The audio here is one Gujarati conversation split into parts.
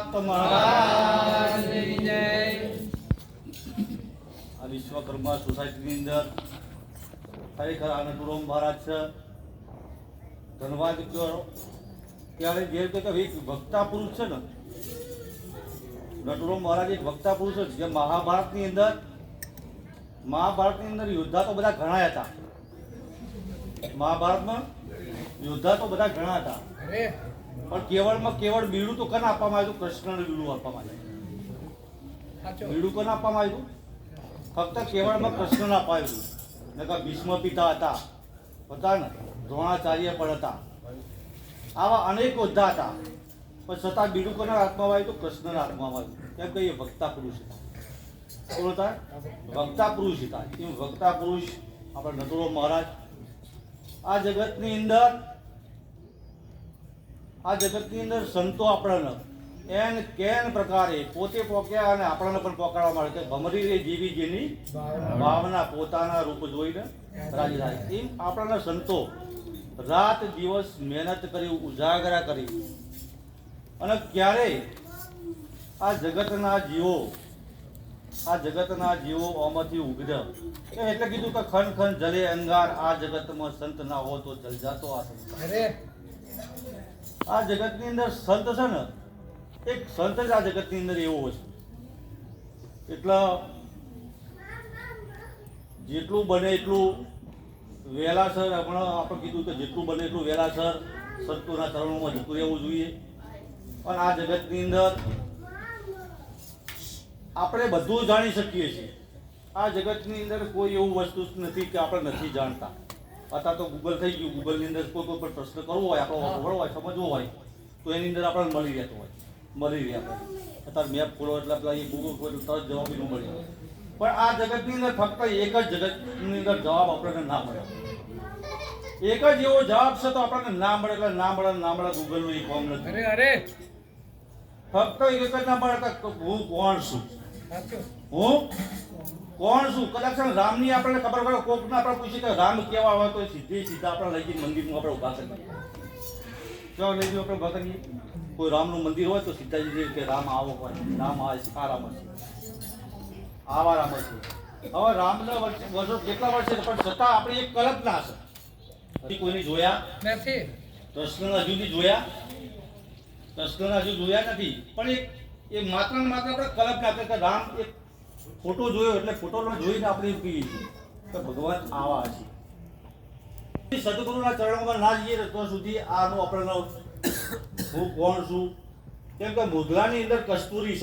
ભક્ત મહારાજની જય. આ વિશ્વકર્મા સોસાયટીની અંદર ખરેખર આ નટુરામ મહારાજ છે. ધન્યવાદ કહો. ત્યારે જે રીતે કે એક વક્તા પુરુષ છે ને, નટુરામ મહારાજ એક વક્તા પુરુષ છે. જે મહાભારતની અંદર યોદ્ધા તો બધા ઘણા હતા. મહાભારતમાં યોદ્ધા તો બધા ઘણા હતા, પણ કેવળ બીડું તો કોને આપવામાં આવ્યું? કૃષ્ણને બીડું આપવામાં આવ્યું. બીડું કોને આપવામાં આવ્યું? ફક્ત કેવળમાં કૃષ્ણને અપાયું. નકર ભીષ્મ પિતા હતા ને, દ્રોણાચાર્ય પણ હતા. આવા અનેક યોદ્ધા હતા, પણ છતાં બીડું કોના હાથમાં આવ્યું? કૃષ્ણના હાથમાં આવ્યું. કેમ કે એ વક્તા પુરુષ હતા. કોણ હતા? વક્તા પુરુષ હતા. એમ વક્તા પુરુષ આપણા નટુરામ મહારાજ આ જગતની અંદર સંતો આપણને એન કેન પ્રકારે પોતે પોક્યા અને આપણને પણ પોકાડવા મળે કે ભમરી રે જીવી જેની ભાવના પોતાના રૂપ જોઈને રાજી થાય. એમ આપણને સંતો રાત દિવસ મહેનત કરી, ઉજાગરા કરી, અને ક્યારે આ જગતના જીવો આમાંથી ઉગડ્યા. એટલે કીધું કે ખન ખન જલે અંગાર, આ જગતમાં સંત ના હો તો જલ જાતો આ સંસાર. આ જગતની અંદર સંત છે ને, એક સંત જ આ જગતની અંદર એવો છે. એટલે જેટલું બને એટલું વહેલાસર, હમણાં આપણે કીધું કે જેટલું બને એટલું વહેલાસર સંતોના ચરણોમાં જતું રહેવું જોઈએ. પણ આ જગતની અંદર આપણે બધું જાણી શકીએ છીએ. આ જગતની અંદર કોઈ એવું વસ્તુ નથી કે આપણે નથી જાણતા. અત્યારે તો ગૂગલ થઈ ગયું. ગૂગલની અંદર કોઈ પણ પ્રશ્ન કરવો હોય, આપણો વળવો હોય, સમજવો હોય, તો એની અંદર આપણને મળી રહે આપણે. અત્યારે મેપ ખોલો એટલે પેલા એ ગૂગલ ખોલો તરત જવાબ એનું મળી જાય. પણ આ જગતની અંદર ફક્ત એક જ જગતની અંદર જવાબ આપણને ના મળે. એક જ એવો જવાબ છે તો આપણને ના મળે. એટલે ના મળે ગૂગલનું એ કામ નથી. ફક્ત એક જ ના મળે કે હું કોણ છું. કદાચ રામની આપણને ખબર પડે, કોકને આપણે પૂછીએ કે રામ કેવા હોય તો સીધા આપણે લઈ જઈને મંદિરમાં આપણે ઉભા કરીએ. કેવા લઈ જઈએ આપણે ઉભા કરીએ? કોઈ રામનું મંદિર હોય તો સીધા જઈએ કે રામ આવો હોય, રામ આવે છે, આ રામ છે, આવા રામ છે. હવે રામના વર્ષો કેટલા વર્ષે, પણ છતાં આપણી એક કલ્પના છે. કોઈને જોયા નથી, કૃષ્ણને હજુ જોયા નથી. પણ એ માત્ર ને માત્ર આપણે કલ્પના કે રામ એક ફોટો જોયો એટલે ફોટો જોઈને આપણે એમ કહીએ છીએ કે ભગવાન આવા છે. સદગુરુના ચરણોમાં ના જઈએ તો સુધી આનું આપણને હું કોણ છું. કેમ કે મુગલાની અંદર કસ્તુરી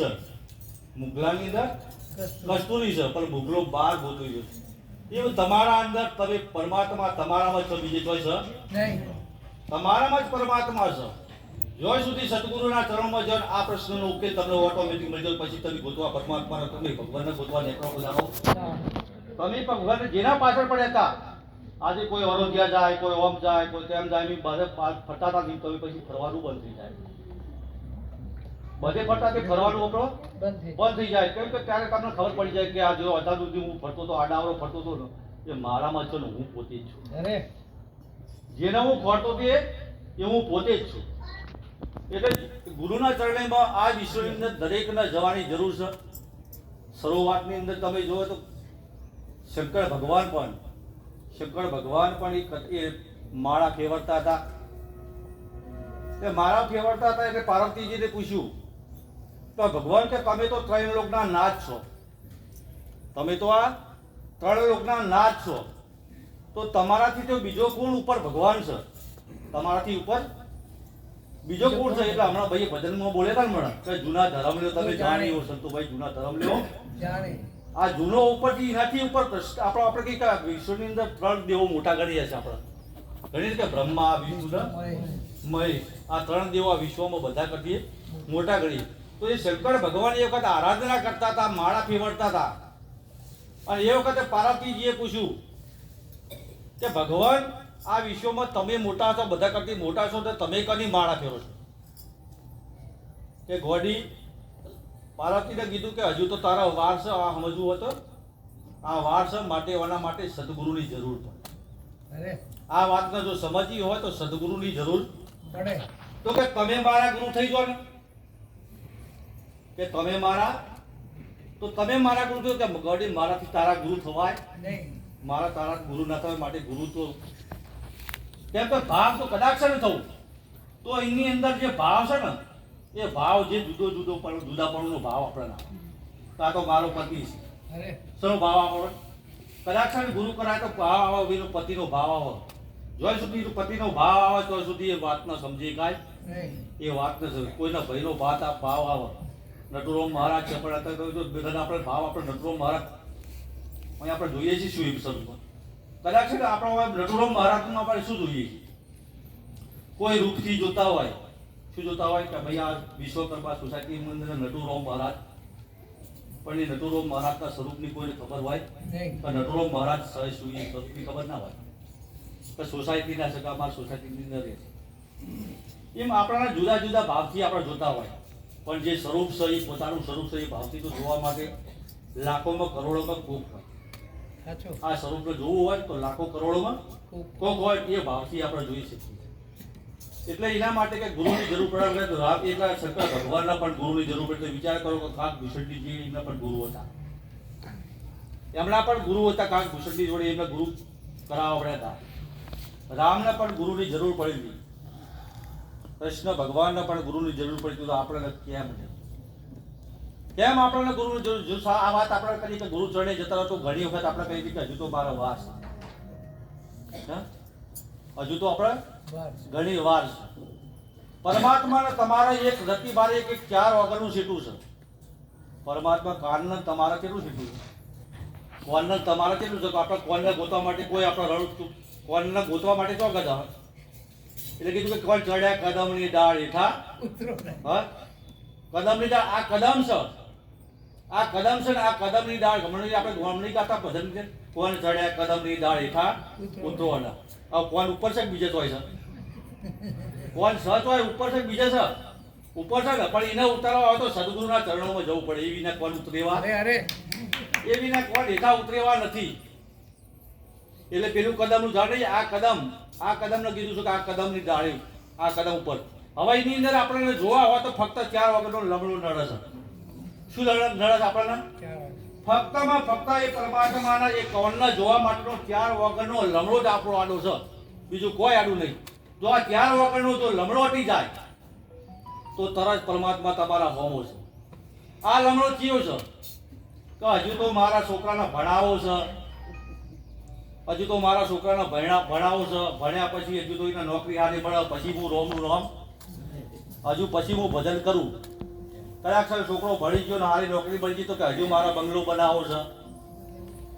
છે, પણ મુગલો બહાર ગોતું ગયો છે. એવું તમારા અંદર તમે પરમાત્મા તમારામાં છો, બીજે કોઈ છે નહીં. તમારામાં જ પરમાત્મા છે. જ્યાં સુધી સદગુરુના ચરણમાં જઈને આ પ્રશ્નનો ઉકેલ તમને ઓટોમેટિક મળી જાય. પછી તમે ગોતવા પરમાત્માને, તમે ભગવાનને ગોતવા નીકળો બધાનો. તમે ભગવાનને જેના પાછળ પડ્યા હતા, આજે કોઈ અયોધ્યા જાય, કોઈ ઓમ જાય, કોઈ તેમ જાય, બધે ફરતા હતા. તમે પછી ફરવાનું બંધ થઈ જાય. બધે ફરતા તે ફરવાનું આપણો બંધ થઈ જાય. કેમ કે ત્યારે તમને ખબર પડી જાય કે આ જો અત્યાર સુધી હું ફરતો હતો, આડાવડો ફરતો હતો ને, એ મારામાં છે ને, હું પોતે જ છું. જેને હું ખોરતો હતો એ હું પોતે જ છું. એટલે ગુરુના ચરણમાં આ વિશ્વની અંદર દરેકને જવાની જરૂર છે. શરૂઆતની અંદર તમે જુઓ તો શંકર ભગવાન પણ એ માળા ફેરવતા હતા. એટલે પાર્વતીજીને પૂછ્યું તો ભગવાન કે તમે તો ત્રણ લોકના નાથ છો, તો તમારાથી તો બીજો કોણ ઉપર ભગવાન છે? તમારાથી ઉપર બીજો કોણ છે? એટલે હમણાં ભાઈ ભજનમાં બોલ્યા હતા ને મને કે જૂના ધર્મ લ્યો તમે જાણી, સંતોભાઈ જૂના ધર્મ લ્યો જાણી. આ જૂનો ઉપરથી એનાથી ઉપર આપણે કઈ વિશ્વની અંદર ત્રણ દેવો મોટા ગણીએ છે. આપણે ગણીએ કે બ્રહ્મા, વિષ્ણુ, મહેશ. આ ત્રણ દેવો આ વિશ્વમાં બધા કરીએ મોટા ગણીએ. તો એ શંકર ભગવાન એ વખત આરાધના કરતા હતા, માળા ફેરવતા હતા. અને એ વખતે પાર્વતીજીએ પૂછ્યું કે ભગવાન આ વિશ્વમાં તમે મોટા છો, બધા કરતી મોટા છો, તો તમે કની માળા ફેરો છો? કે ગોડી પાર્વતીને કીધું કે હજુ તો તારા વાર છે, આ સમજવું હતો. આ વાર છે માટે એના માટે સદગુરુની જરૂર પડે. આ વાતને જો સમજી હોય તો સદગુરુની જરૂર પડે. તો કે તમે મારા ગુરુ થઈ જાઓ ને, કે તમે મારા તો તમે મારા ગુરુ છો કે ગડી મારાથી તારા ગુરુ થવાય નહીં. મારા તારા ગુરુ ના થવાય માટે ગુરુ તો કેમ કે ભાવ તો કદાચ છે ને થવું તો એની અંદર જે ભાવ છે ને એ ભાવ જે જુદો જુદો પણ જુદાપણુંનો ભાવ આપણે ના કાં તો મારો પતિ છે અરે શેનો ભાવ આવે કદાચ છે ને ગુરુ કરાય તો ભાવ આવે એનો પતિનો ભાવ આવે જ્યાં સુધી પતિનો ભાવ આવે તો સુધી એ વાત ન સમજી કાય નહીં. એ વાત ન સમજ કોઈના ભાઈનો ભાત આ ભાવ આવે નટુરામ મહારાજ છે પણ અત્યારે તો બધાને આપણે ભાવ આપણે નટુરામ મહારાજ અહીં આપણે જોઈએ છીએ શું એપિસોડમાં કદાચ છે ને આપણે નટુરામ મહારાજમાં આપણે શું જોઈએ છીએ કોઈ રૂપથી જોતા હોય શું જોતા હોય કે ભાઈ આ વિશ્વકર્મા સોસાયટીની અંદર નટુરામ મહારાજ પણ એ નટુરામ મહારાજના સ્વરૂપની કોઈને ખબર હોય નહીં. પણ નટુરામ મહારાજ શું એ સ્વરૂપની ખબર ના હોય તો સોસાયટીના સગામાં સોસાયટીની અંદર રહે છે એમ આપણા જુદા જુદા ભાવથી આપણે જોતા હોય પણ જે સ્વરૂપ છે એ પોતાનું સ્વરૂપ છે એ ભાવથી તો જોવા માટે લાખોમાં કરોડોમાં કોક હોય સાચું. આ સ્વરૂપને જોવું હોય તો લાખો કરોડોમાં ખૂબ. કોક હોય એ ભાવથી આપણે જોઈ શકીએ એટલે એના માટે કે ગુરુની જરૂર પડે તો રામ એટલા શંકર ભગવાનના પણ ગુરુની જરૂર પડે તો વિચાર કરો કે કાક ભૂષણજી એમના પણ ગુરુ હતા એમના પણ ગુરુ હતા કાક ભૂષણજી જોડે એમના ગુરુ કરાવવા પડ્યા હતા રામને પણ ગુરુની જરૂર પડી હતી કૃષ્ણ ભગવાનને પણ ગુરુની જરૂર પડી તો આપણને કેમ આપણને ગુરુની જરૂર જો આ વાત આપણે કરી કે ગુરુ ચરણે જતા રહો તો ઘણી વખત આપણે કહી કે હજુ તો મારો વાસ હજુ તો આપણે બસ. ઘણી વાર છે પરમાત્માને તમારે એક રતિ બારે એક 4 વાગ્યાનું સીટું છે પરમાત્મા કાનને તમારે કેટલું સીટું છે કોનને તમારે કેટલું છે આપણે કોનને ગોતવા માટે કોઈ આપણે રડતું કોનને ગોતવા માટે તો કદમ એટલે કીધું કે કોણ ચડ્યા કદમની ડાળ હેઠા ઉતરો નહીં. હા કદમની ડાળ આ કદમ છે આ કદમ છે ને આ કદમની ડાળ ગમણી આપણે ગમણી ગાતા ભજન છે કોણ ચડ્યા કદમની ડાળ હેઠા ઉતરવાના હવે કોણ ઉપર છે કે બીજે તો હોય છે કોણ સચ હોય ઉપર છે કે બીજે છે ઉપર છે ને પણ એને ઉતારવા આવે તો સદગુરુના ચરણોમાં જવું પડે એ વિના કોણ ઉતરેવા અરે અરે એ વિના કોણ હેઠા ઉતરેવા નથી એટલે પેલું કદમનું ઝાડ નહીં આ કદમને કીધું છે કે આ કદમની ડાળી આ કદમ ઉપર હવે એની અંદર આપણને જોવા હોય તો ફક્ત 4 વાગ્યાનો લમણો નડે છે શું નડે છે આપણને ચાલો. ફક્ત એ પરમાત્માના એ કવનને જોવા માટેનો 4 વાગ્યાનો લમણો જ આપણો આડો છે બીજું કોઈ આડું નહીં જો આ 4 વાગ્યાનો જો લમણો હટી જાય તો તરત પરમાત્મા તમારા હોમો છે આ લમણો કયો છે કે હજુ તો મારા છોકરાને ભણાવો છે હજુ તો મારા છોકરાને ભણાવો છે ભણ્યા પછી હજુ તો એને નોકરી હારી મળે પછી હું રોમનું રોમ હજુ પછી હું ભજન કરું કદાચ છોકરો ભણી ગયો ને હારી નોકરી મળી ગઈ તો કે હજુ મારા બંગલો બનાવો છે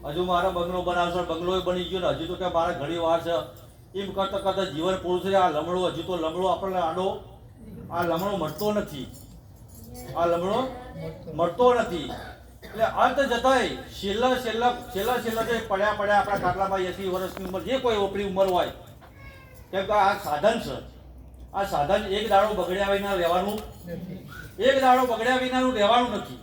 હજુ મારા બંગલો બનાવશે બંગલો બની ગયો ને હજુ તો કે મારે ઘણી વાર છે એમ કરતા કરતા જીવન પૂરું છે આ લમણો હજુ તો લમણો આપણને આડો આ લમણો મળતો નથી આ લમણો મળતો નથી એટલે અંત જતાય છેલ્લા જે પડ્યા આપણા કાટલામાં 80 વર્ષની ઉંમર જે કોઈ ઓપરી ઉંમર હોય કેમ કે આ સાધન છે આ સાધન એક દાડો બગડ્યા વિના રહેવાનું નથી. એક દાડો બગડ્યા વિનાનું રહેવાનું નથી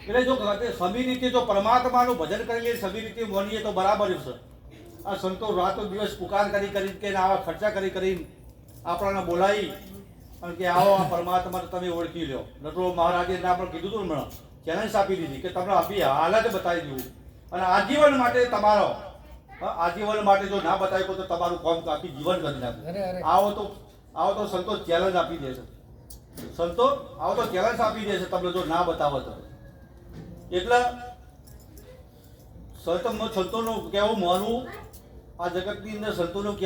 એટલે જો સમી રીતે જો પરમાત્માનું ભજન કરી લઈએ સમી રીતે માનીએ તો બરાબર છે આ સંતો રાતો દિવસ પુકાર કરી કે આવા ખર્ચા કરી આપણને બોલાવી અને કે આવો આ પરમાત્માને તમે ઓળખી લો નટો મહારાજે આપણે કીધું હતું હમણાં ચેલેન્જ આપી દીધી કે તમને આપી હાલત બતાવી દીધું અને આજીવન માટે તમારો આજીવન માટે જો ના બતાવ્યું તો તમારું કામ આખી જીવન કરી નાખે અરે અરે આવો તો સંતો ચેલેન્જ આપી દે છે સંતો આવો તો ચેલેન્જ આપી દે છે તમને જો ના બતાવો તો એટલે સંતોનું કહેવું માનવું આ જગતની અંદર સંતોનું કહેવું